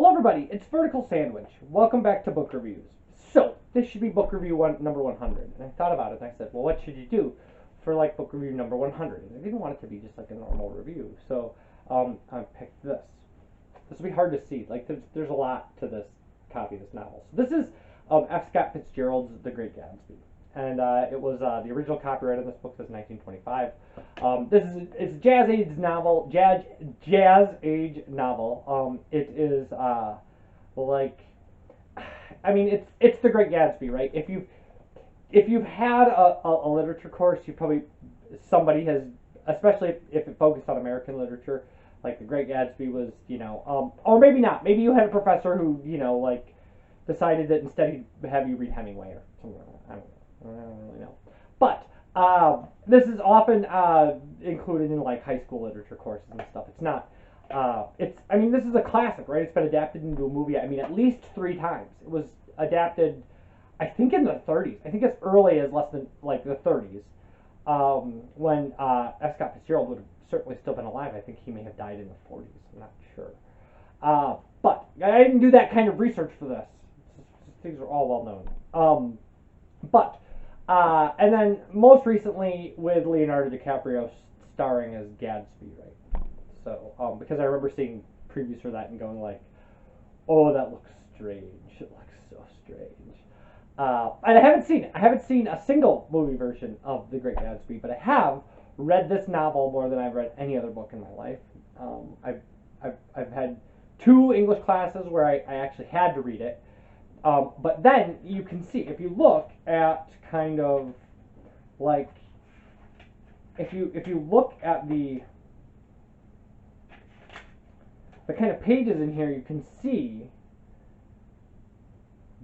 Hello everybody, it's Vertical Sandwich. Welcome back to Book Reviews. So, this should be book review number 100. And I thought about it and I said, well, what should you do for like book review number 100? And I didn't want it to be just like a normal review. So, I picked this. This will be hard to see. Like, there's a lot to this copy of this novel. So this is F. Scott Fitzgerald's The Great Gatsby. And it was the original copyright of this book was 1925. It's a jazz age novel. Jazz age novel. It is it's The Great Gatsby, right? If you've had a literature course, somebody has, especially if it focused on American literature, like The Great Gatsby was, or maybe not. Maybe you had a professor who, decided that instead he'd have you read Hemingway or something like that. I don't really know. But this is often included in like high school literature courses and stuff. It's not. This is a classic, right? It's been adapted into a movie. At least 3 times. It was adapted, I think, in the 30s. I think as early as less than like the 30s, when F. Scott Fitzgerald would have certainly still been alive. I think he may have died in the 40s. I'm not sure. But I didn't do that kind of research for this. Things are all well known. And then most recently with Leonardo DiCaprio starring as Gatsby, right? So, because I remember seeing previews for that and going like, oh, that looks strange. It looks so strange. And I haven't seen a single movie version of The Great Gatsby, but I have read this novel more than I've read any other book in my life. I've had 2 English classes where I actually had to read it. But then you can see, if you look at kind of like, if you look at the kind of pages in here, you can see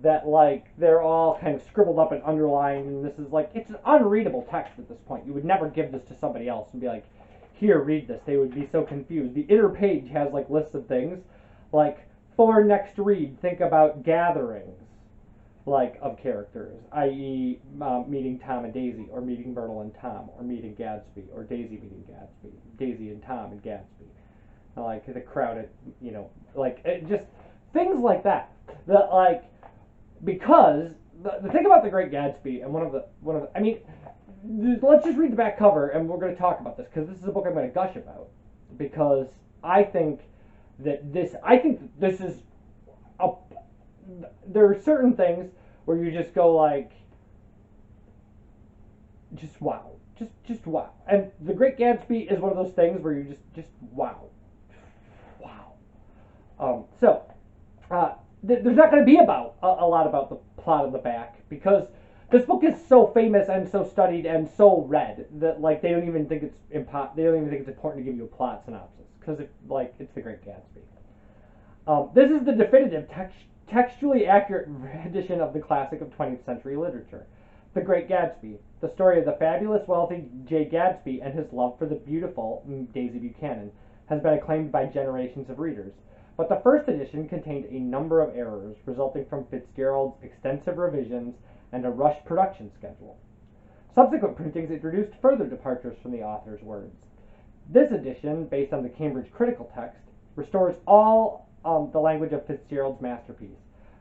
that like they're all kind of scribbled up and underlined, and this is like, it's an unreadable text at this point. You would never give this to somebody else and be like, here, read this. They would be so confused. The inner page has like lists of things like, for next read, think about gatherings, like, of characters, i.e. Meeting Tom and Daisy, or meeting Myrtle and Tom, or meeting Gatsby, or Daisy meeting Gatsby, Daisy and Tom and Gatsby, like the crowded, just things like that. Because the thing about The Great Gatsby, and let's just read the back cover, and we're going to talk about this, because this is a book I'm going to gush about, because I think this is there are certain things where you just go like, just wow, just wow. And The Great Gatsby is one of those things where you just wow. There's not going to be about a lot about the plot of the back, because this book is so famous and so studied and so read that like they don't even think it's important to give you a plot synopsis, because it's The Great Gatsby. This is the definitive textually accurate edition of the classic of 20th century literature, The Great Gatsby, the story of the fabulous, wealthy J. Gatsby and his love for the beautiful Daisy Buchanan, has been acclaimed by generations of readers. But the first edition contained a number of errors resulting from Fitzgerald's extensive revisions and a rushed production schedule. Subsequent printings introduced further departures from the author's words. This edition, based on the Cambridge Critical Text, restores all the language of Fitzgerald's masterpiece,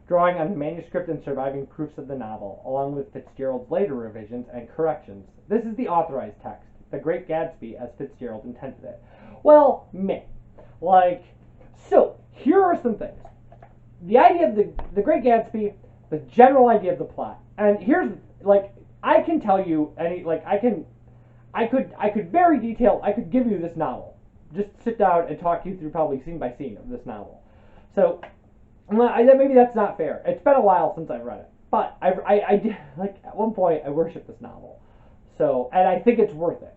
drawing on the manuscript and surviving proofs of the novel, along with Fitzgerald's later revisions and corrections. This is the authorized text, The Great Gatsby as Fitzgerald intended it. Well, so here are some things. The idea of the Great Gatsby, the general idea of the plot, and here's I can tell you I could very detail. I could give you this novel. Just sit down and talk you through probably scene by scene of this novel. So maybe that's not fair. It's been a while since I've read it, but I did, at one point I worshipped this novel. So, and I think it's worth it.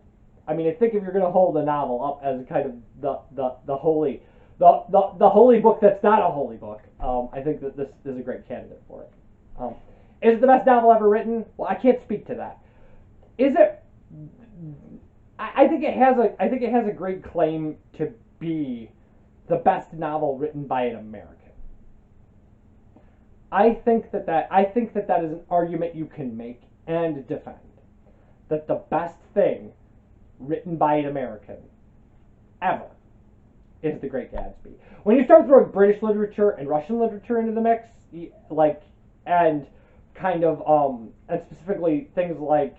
I think if you're going to hold a novel up as kind of the holy book that's not a holy book, I think that this is a great candidate for it. Is it the best novel ever written? Well, I can't speak to that. Is it? I think it has a great claim to be the best novel written by an American. I think that is an argument you can make and defend. That the best thing written by an American ever is The Great Gatsby. When you start throwing British literature and Russian literature into the mix, like, and kind of and specifically things like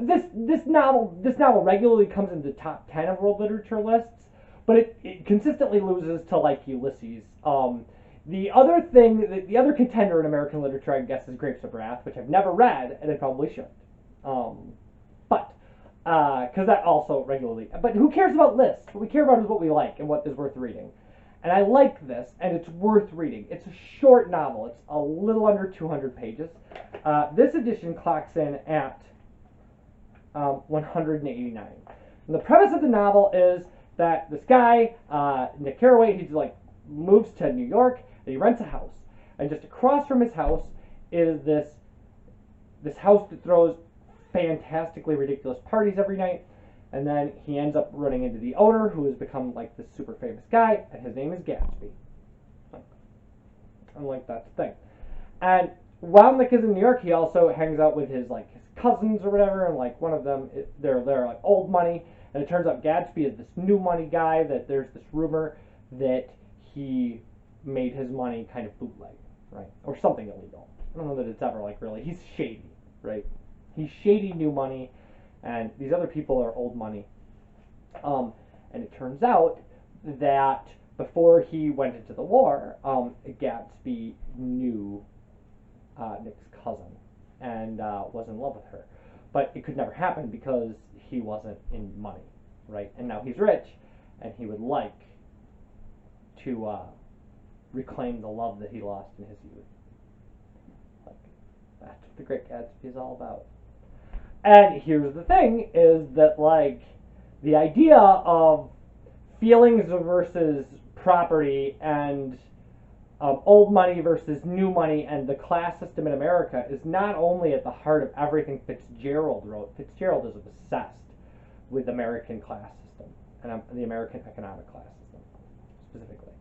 this novel regularly comes into the top 10 of world literature lists, but it consistently loses to like Ulysses. The other contender in American literature, I guess, is Grapes of Wrath, which I've never read, and I probably should. But because that also regularly. But who cares about lists? What we care about is what we like and what is worth reading. And I like this, and it's worth reading. It's a short novel. It's a little under 200 pages. This edition clocks in at 189. And the premise of the novel is that this guy, Nick Carraway, he's like moves to New York, and he rents a house. And just across from his house is this house that throws fantastically ridiculous parties every night. And then he ends up running into the owner, who has become like this super famous guy, and his name is Gatsby. I'm like, that's the thing. And while Nick is in New York, he also hangs out with his cousins or whatever, and like one of them, they're like old money, and it turns out Gatsby is this new money guy. That there's this rumor that he made his money kind of bootleg, right, or something illegal. I don't know that it's ever like really. He's shady, right? He's shady new money. And these other people are old money. And it turns out that before he went into the war, Gatsby knew Nick's cousin and was in love with her. But it could never happen because he wasn't in money, right? And now he's rich, and he would like to reclaim the love that he lost in his youth. Like, that's what The Great Gatsby is all about. And here's the thing, is that, like, the idea of feelings versus property and old money versus new money and the class system in America is not only at the heart of everything Fitzgerald wrote. Fitzgerald is obsessed with American class system and the American economic class system, specifically.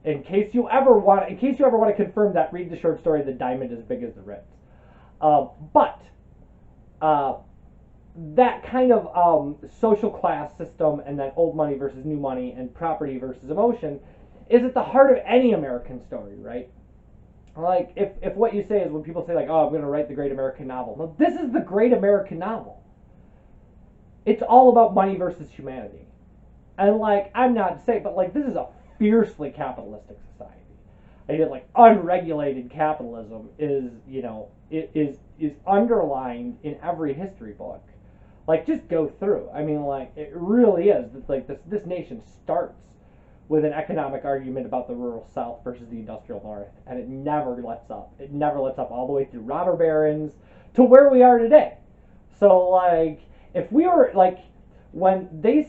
In case you ever want to confirm that, read the short story "The Diamond as Big as the Ritz." But that kind of social class system, and then old money versus new money and property versus emotion, is at the heart of any American story, right? Like, if what you say is, when people say like, oh, I'm going to write the great American novel. No, this is the great American novel. It's all about money versus humanity. And like, I'm not saying, but like, this is a fiercely capitalistic society. I mean, like, unregulated capitalism is, is underlined in every history book. Like, just go through. I mean, like, it really is. It's like this nation starts with an economic argument about the rural South versus the industrial North, and it never lets up. It never lets up all the way through robber barons to where we are today. So, like, if we were like, when they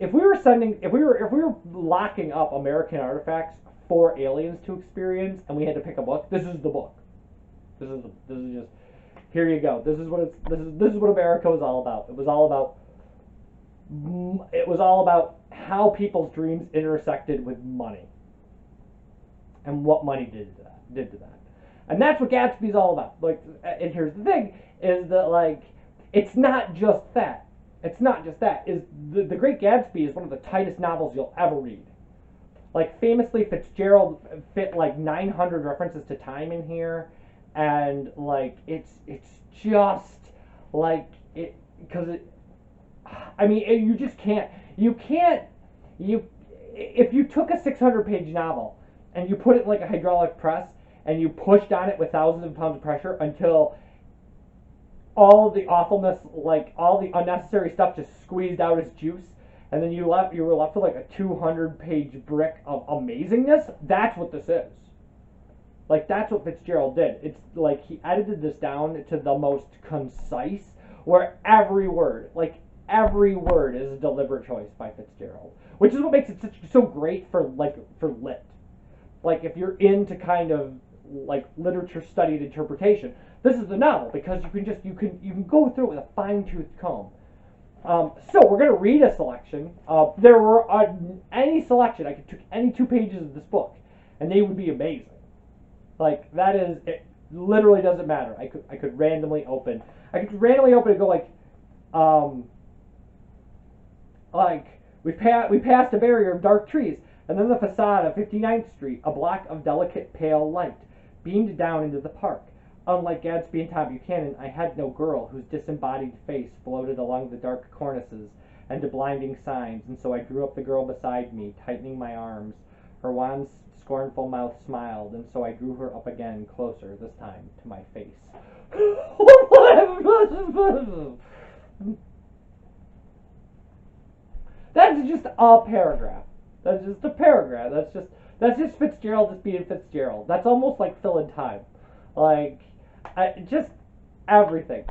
if we were locking up American artifacts for aliens to experience, and we had to pick a book, this is the book. This is just, here you go. This is what America was all about. It was all about how people's dreams intersected with money, and what money did to that. And that's what Gatsby's all about. Like, and here's the thing, is that, like, it's not just that. It's not just that. Is the Great Gatsby is one of the tightest novels you'll ever read. Like, famously, Fitzgerald fit like 900 references to time in here, and like, it's just like it, because it. I mean, you just can't. If you took a 600-page novel and you put it in like a hydraulic press and you pushed on it with thousands of pounds of pressure until all the awfulness, like all the unnecessary stuff, just squeezed out as juice, and then you were left with like a 200-page brick of amazingness. That's what this is. Like, that's what Fitzgerald did. It's like he edited this down to the most concise, where every word is a deliberate choice by Fitzgerald, which is what makes it so great for lit. Like, if you're into kind of like literature studied interpretation, this is the novel, because you can go through it with a fine-tooth comb. So we're going to read a selection. There were any selection. I could take any 2 pages of this book, and they would be amazing. Like, that is, it literally doesn't matter. I could randomly open. We passed a barrier of dark trees, and then the facade of 59th Street, a block of delicate pale light, beamed down into the park. Unlike Gatsby and Tom Buchanan, I had no girl whose disembodied face floated along the dark cornices and to blinding signs, and so I drew up the girl beside me, tightening my arms. Her wan, scornful mouth smiled, and so I drew her up again, closer, this time, to my face. That's just a paragraph. That's just a paragraph. That's just Fitzgerald just being Fitzgerald. That's almost like Fill in Time. Like, just everything.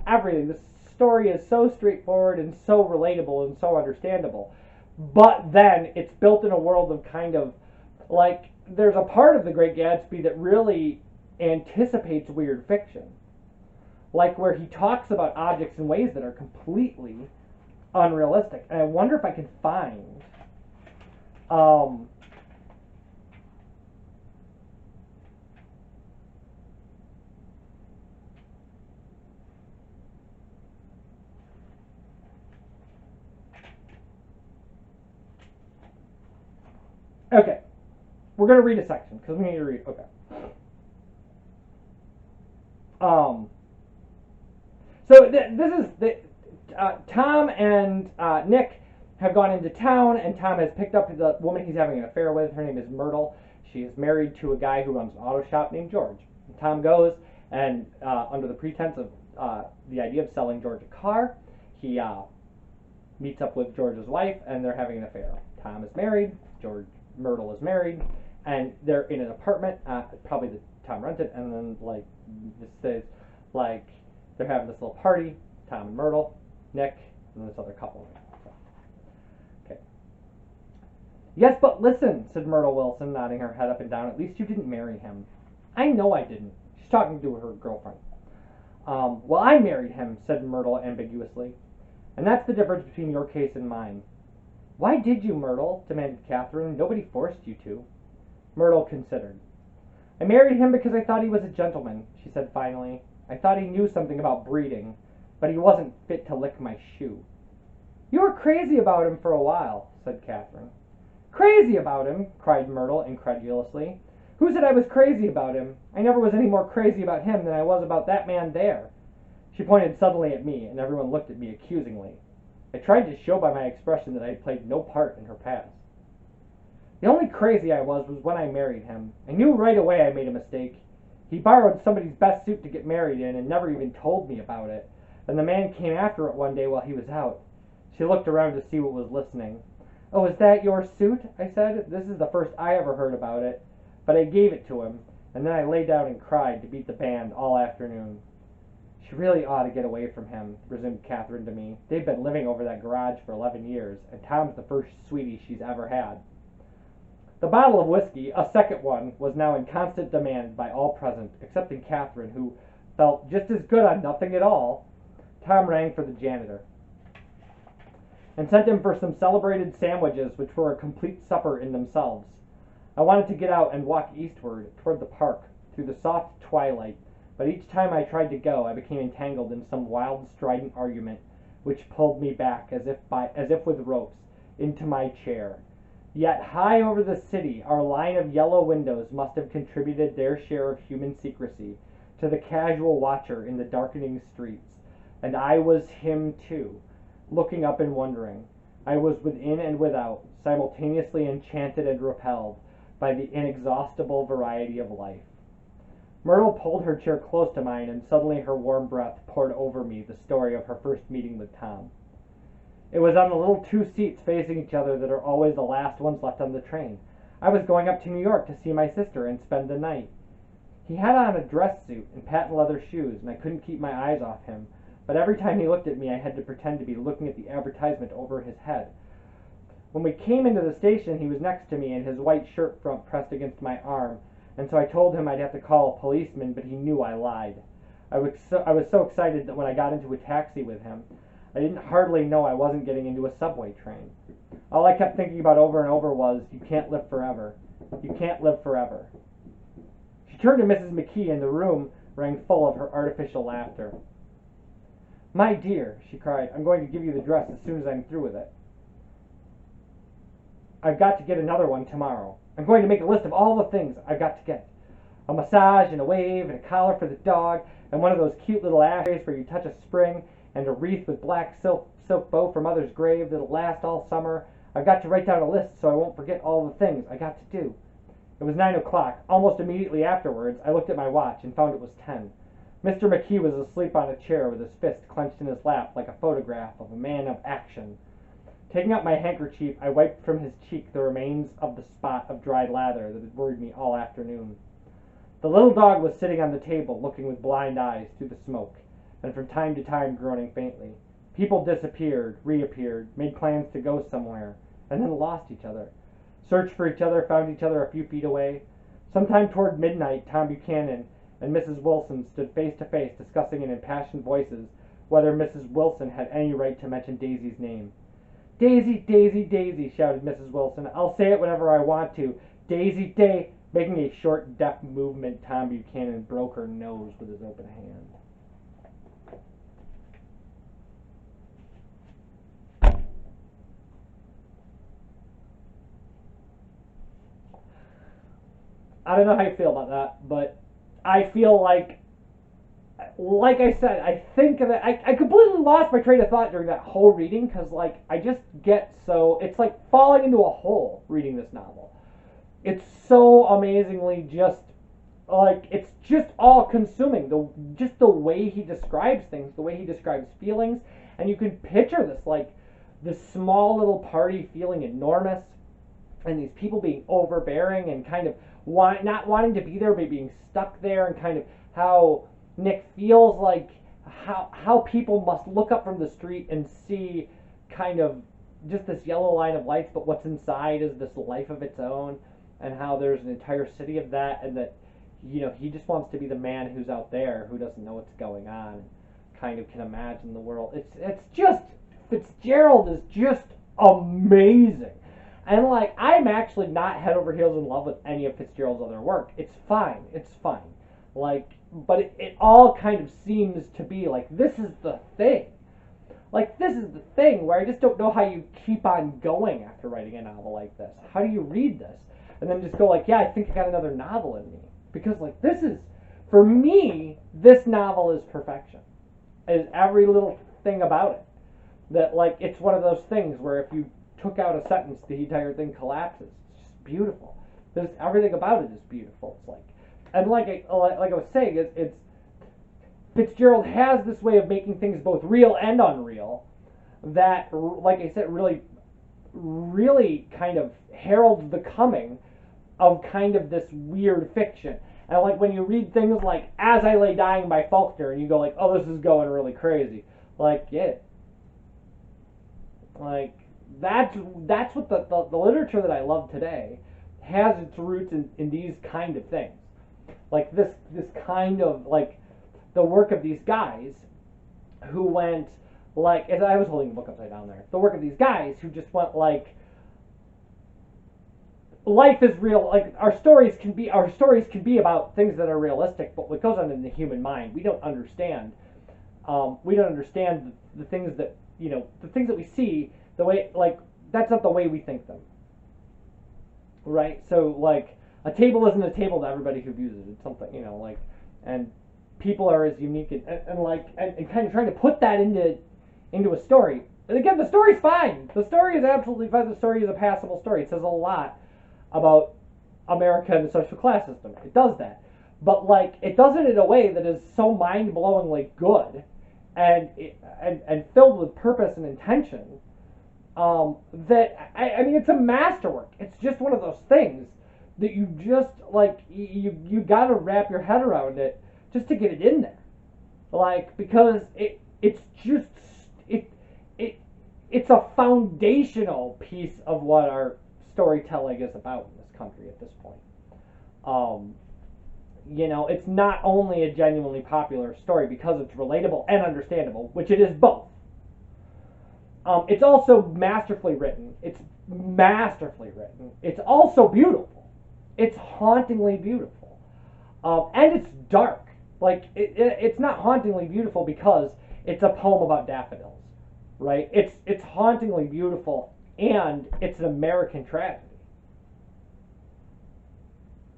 This story is so straightforward and so relatable and so understandable. But then it's built in a world of kind of, like, there's a part of The Great Gatsby that really anticipates weird fiction. Like where he talks about objects in ways that are completely unrealistic. And I wonder if I can find okay. We're going to read a section because we need to read. Okay. So this is Tom and Nick have gone into town, and Tom has picked up the woman he's having an affair with. Her name is Myrtle. She is married to a guy who runs an auto shop named George. And Tom goes, and under the pretense of the idea of selling George a car, he meets up with George's wife, and they're having an affair. Tom is married. Myrtle is married, and they're in an apartment, probably that Tom rented, and then like this says, like they're having this little party. Tom and Myrtle, Nick, and this other couple. So, okay. Yes, but listen, said Myrtle Wilson, nodding her head up and down. At least you didn't marry him. I know I didn't. She's talking to her girlfriend. Well, I married him, said Myrtle ambiguously. And that's the difference between your case and mine. Why did you, Myrtle? Demanded Catherine. Nobody forced you to. Myrtle considered. I married him because I thought he was a gentleman, she said finally. I thought he knew something about breeding, but he wasn't fit to lick my shoe. You were crazy about him for a while, said Catherine. Crazy about him, cried Myrtle incredulously. Who said I was crazy about him? I never was any more crazy about him than I was about that man there. She pointed suddenly at me, and everyone looked at me accusingly. I tried to show by my expression that I had played no part in her past. The only crazy I was when I married him. I knew right away I made a mistake. He borrowed somebody's best suit to get married in and never even told me about it. And the man came after it one day while he was out. She looked around to see what was listening. Oh, is that your suit? I said. This is the first I ever heard about it. But I gave it to him, and then I lay down and cried to beat the band all afternoon. She really ought to get away from him, resumed Catherine to me. They've been living over that garage for 11 years, and Tom's the first sweetie she's ever had. The bottle of whiskey, a second one, was now in constant demand by all present, excepting Catherine, who felt just as good on nothing at all. Tom rang for the janitor and sent him for some celebrated sandwiches, which were a complete supper in themselves. I wanted to get out and walk eastward, toward the park, through the soft twilight, but each time I tried to go, I became entangled in some wild, strident argument, which pulled me back, as if with ropes, into my chair. Yet high over the city, our line of yellow windows must have contributed their share of human secrecy to the casual watcher in the darkening streets, and I was him too, looking up and wondering. I was within and without, simultaneously enchanted and repelled by the inexhaustible variety of life. Myrtle pulled her chair close to mine, and suddenly her warm breath poured over me the story of her first meeting with Tom. It was on the little two seats facing each other that are always the last ones left on the train. I was going up to New York to see my sister and spend the night. He had on a dress suit and patent leather shoes, and I couldn't keep my eyes off him, but every time he looked at me I had to pretend to be looking at the advertisement over his head. When we came into the station, he was next to me, and his white shirt front pressed against my arm, and so I told him I'd have to call a policeman, but he knew I lied. I was so excited that when I got into a taxi with him, I didn't hardly know I wasn't getting into a subway train. All I kept thinking about over and over was, you can't live forever. You can't live forever. She turned to Mrs. McKee, and the room rang full of her artificial laughter. My dear, she cried, I'm going to give you the dress as soon as I'm through with it. I've got to get another one tomorrow. I'm going to make a list of all the things I've got to get. A massage and a wave and a collar for the dog and one of those cute little ashtrays where you touch a spring and a wreath with black silk bow for Mother's grave that'll last all summer. I've got to write down a list so I won't forget all the things I got to do. It was 9 o'clock. Almost immediately afterwards, I looked at my watch and found it was 10. Mr. McKee was asleep on a chair with his fist clenched in his lap like a photograph of a man of action. Taking out my handkerchief, I wiped from his cheek the remains of the spot of dried lather that had worried me all afternoon. The little dog was sitting on the table, looking with blind eyes through the smoke, and from time to time groaning faintly. People disappeared, reappeared, made plans to go somewhere, and then lost each other. Searched for each other, found each other a few feet away. Sometime toward midnight, Tom Buchanan and Mrs. Wilson stood face to face, discussing in impassioned voices whether Mrs. Wilson had any right to mention Daisy's name. "Daisy, Daisy, Daisy," shouted Mrs. Wilson. "I'll say it whenever I want to. Daisy, Day." Making a short, deft movement, Tom Buchanan broke her nose with his open hand. I don't know how you feel about that, but I feel like I said, I think that I completely lost my train of thought during that whole reading because, like, I just get so, it's like falling into a hole reading this novel. It's so amazingly just, like, it's just all consuming. Just the way he describes things, the way he describes feelings, and you can picture this, like, this small little party feeling enormous, and these people being overbearing and kind of not wanting to be there but being stuck there, and kind of how Nick feels like how people must look up from the street and see kind of just this yellow line of lights, but what's inside is this life of its own, and how there's an entire city of that, and that, you know, he just wants to be the man who's out there who doesn't know what's going on, kind of can imagine the world. It's just, Fitzgerald is just amazing. And, like, I'm actually not head over heels in love with any of Fitzgerald's other work. It's fine. Like, but it all kind of seems to be like, this is the thing. Like, this is the thing where I just don't know how you keep on going after writing a novel like this. How do you read this? And then just go like, yeah, I think I got another novel in me. Because, like, this is, for me, this novel is perfection. It is every little thing about it. That, like, it's one of those things where if you took out a sentence, the entire thing collapses. It's just beautiful. Everything about it is beautiful. It's like, and like I was saying, it's Fitzgerald has this way of making things both real and unreal that, like I said, really kind of heralds the coming of kind of this weird fiction. And like when you read things like As I Lay Dying by Faulkner, and you go like, oh, this is going really crazy. Like, yeah. Like, that's what the literature that I love today has its roots in these kind of things. Like this kind of, like, the work of these guys who went, like, as I was holding the book upside down there, the work of these guys who just went like, life is real. Like, our stories can be about things that are realistic, but what goes on in the human mind, we don't understand. We don't understand the things that, you know, the things that we see, the way, like, that's not the way we think them. Right? So, like, a table isn't a table to everybody who views it. It's something, you know, like, and people are as unique and kind of trying to put that into a story. And again, the story's fine. The story is absolutely fine. The story is a passable story. It says a lot about America and the social class system. It does that. But, like, it does it in a way that is so mind-blowingly good and filled with purpose and intention that, I mean, it's a masterwork. It's just one of those things that you just, like, you got to wrap your head around it just to get it in there. Like, because it's a foundational piece of what our storytelling is about in this country at this point. You know, it's not only a genuinely popular story because it's relatable and understandable, which it is both. It's also masterfully written. It's masterfully written. It's also beautiful. It's hauntingly beautiful. And it's dark. Like, it's not hauntingly beautiful because it's a poem about daffodils, right? It's hauntingly beautiful and it's an American tragedy.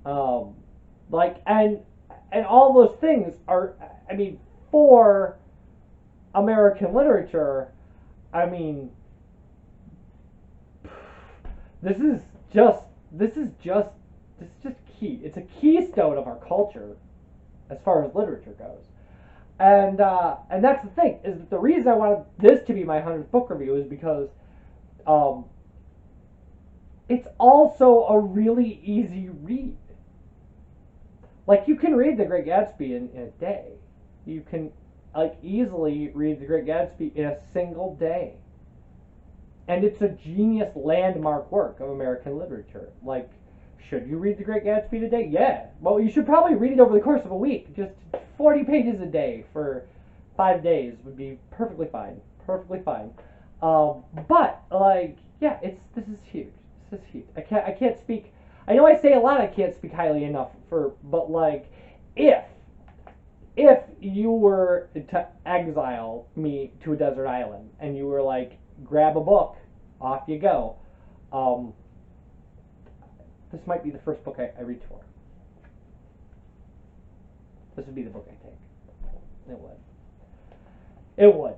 Um, like and all those things are, I mean, for American literature, I mean, this is just this is just this is just key. It's a keystone of our culture as far as literature goes. And that's the thing, is that the reason I wanted this to be my 100th book review is because um, it's also a really easy read. Like, you can read The Great Gatsby in a day. You can, like, easily read The Great Gatsby in a single day. And it's a genius landmark work of American literature. Like, should you read The Great Gatsby today? Yeah. Well, you should probably read it over the course of a week. Just 40 pages a day for 5 days would be perfectly fine. Perfectly fine. But, like, yeah, this is huge. This is huge. I can't speak. I know I say a lot. I can't speak highly enough but like, if you were to exile me to a desert island and you were like, grab a book, off you go. This might be the first book I reach for. This would be the book I take. It would. It would.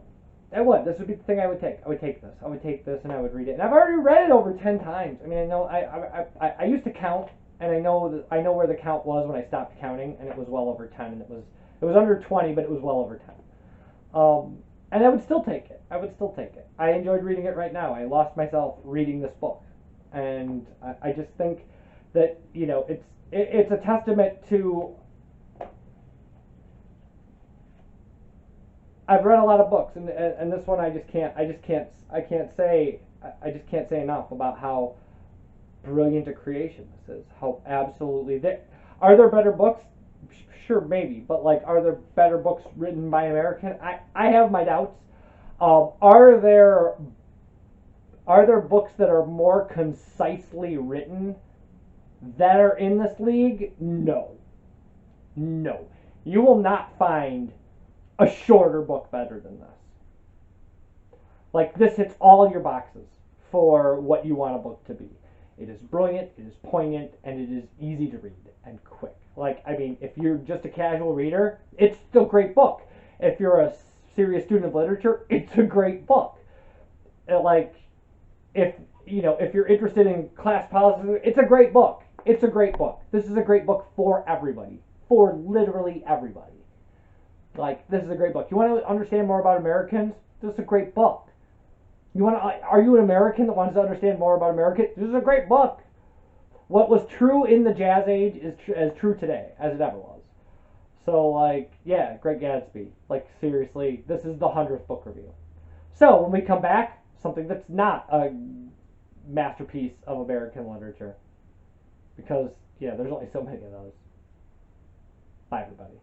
It would. This would be the thing I would take. I would take this. I would take this and I would read it. And I've already read it over 10 times. I mean, I know I used to count, and I know where the count was when I stopped counting, and it was well over 10, and it was under 20, but it was well over 10. And I would still take it. I would still take it. I enjoyed reading it right now. I lost myself reading this book, and I just think that, you know, it's a testament to. I've read a lot of books, and this one I can't say enough about how brilliant a creation this is. How absolutely are there better books? Sure, maybe, but like, are there better books written by American? I have my doubts. Are there books that are more concisely written that are in this league? No. You will not find a shorter book better than this. Like, this hits all your boxes for what you want a book to be. It is brilliant, it is poignant, and it is easy to read and quick. Like, I mean, if you're just a casual reader, it's still a great book. If you're a serious student of literature, it's a great book. Like, if you're interested in class policy, it's a great book. It's a great book. This is a great book for everybody. For literally everybody. Like, this is a great book. You want to understand more about Americans? This is a great book. Are you an American that wants to understand more about America? This is a great book. What was true in the Jazz Age is as true today as it ever was. So, like, yeah, Great Gatsby. Like, seriously, this is the 100th book review. So, when we come back, something that's not a masterpiece of American literature. Because, yeah, there's only so many of those. Bye, everybody.